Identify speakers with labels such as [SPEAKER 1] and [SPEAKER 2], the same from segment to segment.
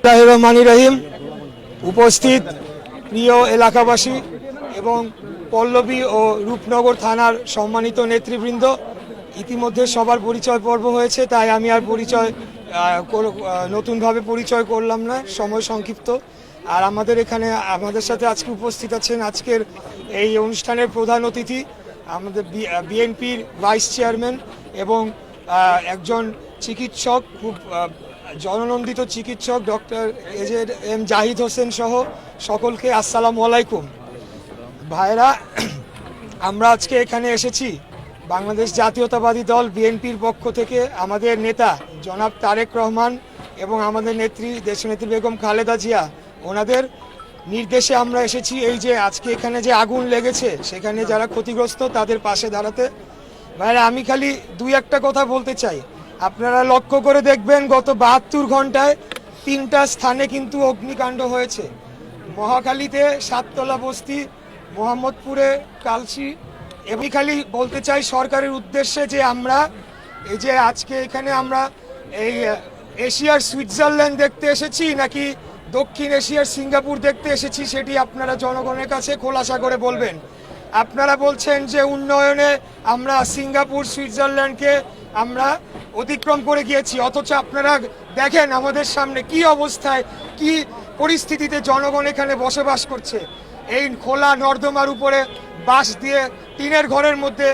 [SPEAKER 1] রহমানির রহিম। উপস্থিত প্রিয় এলাকাবাসী এবং পল্লবী ও রূপনগর থানার সম্মানিত নেতৃবৃন্দ, ইতিমধ্যে সবার পরিচয় পর্ব হয়েছে, তাই আমি আর নতুনভাবে পরিচয় করলাম না, সময় সংক্ষিপ্ত। আর আমাদের সাথে আজকে উপস্থিত আছেন আজকের এই অনুষ্ঠানের প্রধান অতিথি, আমাদের বিএনপির ভাইস চেয়ারম্যান এবং একজন চিকিৎসক, খুব জননন্দিত চিকিৎসক ডক্টর এম জাহিদ হোসেন সহ সকলকে আসসালামু আলাইকুম। ভাইরা, আমরা আজকে এখানে এসেছি বাংলাদেশ জাতীয়তাবাদী দল বিএনপির পক্ষ থেকে আমাদের নেতা জনাব তারেক রহমান এবং আমাদের নেত্রী দেশনেত্রী বেগম খালেদা জিয়া, ওনাদের নির্দেশে আমরা এসেছি এই যে আজকে এখানে যে আগুন লেগেছে সেখানে যারা ক্ষতিগ্রস্ত তাদের পাশে দাঁড়াতে। ভাইরা, আমি খালি দুই একটা কথা বলতে চাই। আপনারা লক্ষ্য করে দেখবেন গত 72 ঘন্টায় 3টা স্থানে কিন্তু অগ্নিকাণ্ড হয়েছে। মহাখালীতে সাততলা বস্তি, মোহাম্মদপুরে কালসি। আমি খালি বলতে চাই সরকারের উদ্দেশ্যে যে আমরা এই যে আজকে এখানে আমরা এই এশিয়ার সুইজারল্যান্ড দেখতে এসেছি নাকি দক্ষিণ এশিয়ার সিঙ্গাপুর দেখতে এসেছি, সেটি আপনারা জনগণের কাছে খোলাসা করে বলবেন। আপনারা বলছেন যে উন্নয়নে আমরা সিঙ্গাপুর সুইজারল্যান্ডকে আমরা অতিক্রম করে গিয়েছি, অথচ আপনারা দেখেন আমাদের সামনে কি অবস্থায়, কি পরিস্থিতিতে জনগণ এখানে বসবাস করছে। এই খোলা নর্দমার উপরে বাঁশ দিয়ে টিনের ঘরের মধ্যে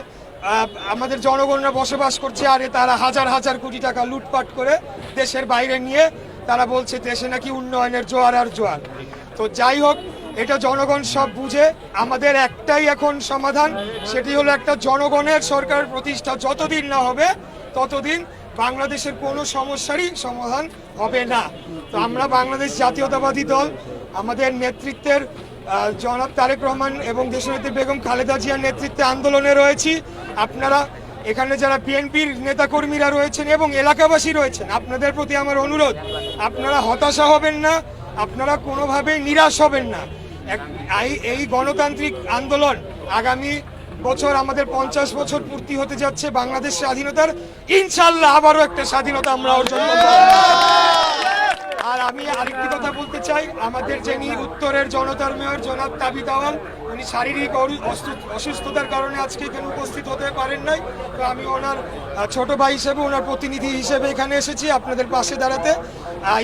[SPEAKER 1] আমাদের জনগণরা বসবাস করছে, আর তারা হাজার হাজার কোটি টাকা লুটপাট করে দেশের বাইরে নিয়ে তারা বলছে দেশে নাকি উন্নয়নের জোয়ার আর জোয়ার। তো যাই হোক, এটা জনগণ সব বুঝে। আমাদের একটাই এখন সমাধান, সেটি হলো একটা জনগণের সরকার প্রতিষ্ঠা যতদিন না হবে ততদিন বাংলাদেশের কোনো সমস্যারই সমাধান হবে না। তো আমরা বাংলাদেশ জাতীয়তাবাদী দল আমাদের নেতৃত্বের জনাব তারেক রহমান এবং দেশনেত্রী বেগম খালেদা জিয়ার নেতৃত্বে আন্দোলনে রয়েছি। আপনারা এখানে যারা বিএনপির নেতাকর্মীরা রয়েছেন এবং এলাকাবাসী রয়েছেন, আপনাদের প্রতি আমার অনুরোধ, আপনারা হতাশা হবেন না, আপনারা কোনোভাবেই নিরাশ হবেন না। এই গণতান্ত্রিক আন্দোলন আগামী বছর আমাদের 50 বছর পূর্তি হতে যাচ্ছে বাংলাদেশ স্বাধীনতার। ইনশাল্লাহ আবারও একটা স্বাধীনতা আমরা অর্জন করব। আর আমি আরেকটি কথা বলতে চাই, আমাদের যিনি উত্তরের জনতার মেয়র জনাব তাবিদ আওয়াল, উনি শারীরিক অসুস্থতার কারণে আজকে এখানে উপস্থিত হতে পারেন নাই। তো আমি ওনার ছোট ভাই হিসেবে, ওনার প্রতিনিধি হিসেবে এখানে এসেছি আপনাদের পাশে দাঁড়াতে।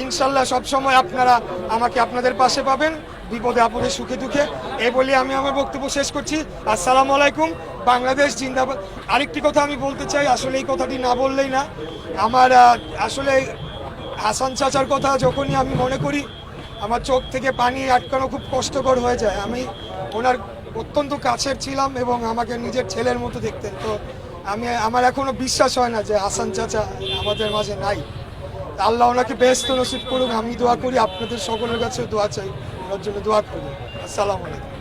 [SPEAKER 1] ইনশাল্লাহ সবসময় আপনারা আমাকে আপনাদের পাশে পাবেন, বিপদে আপদে সুখে দুঃখে। এই বলে আমি আমার বক্তব্য শেষ করছি। আসসালামু আলাইকুম, বাংলাদেশ জিন্দাবাদ। আরেকটি কথা আমি বলতে চাই, আসলে এই কথাটি না বললেই না। আমার আসলে হাসান চাচার কথা যখনই আমি মনে করি আমার চোখ থেকে পানি আটকানো খুব কষ্টকর হয়ে যায়। আমি ওনার অত্যন্ত কাছের ছিলাম এবং আমাকে নিজের ছেলের মতো দেখতেন। তো আমার এখনো বিশ্বাস হয় না যে হাসান চাচা আমাদের মাঝে নাই। আল্লাহ ওনাকে বেহেশত নসিব করুক, আমি দোয়া করি, আপনাদের সকলের কাছে দোয়া চাই, ওনার জন্য দোয়া করি। আসসালামু আলাইকুম।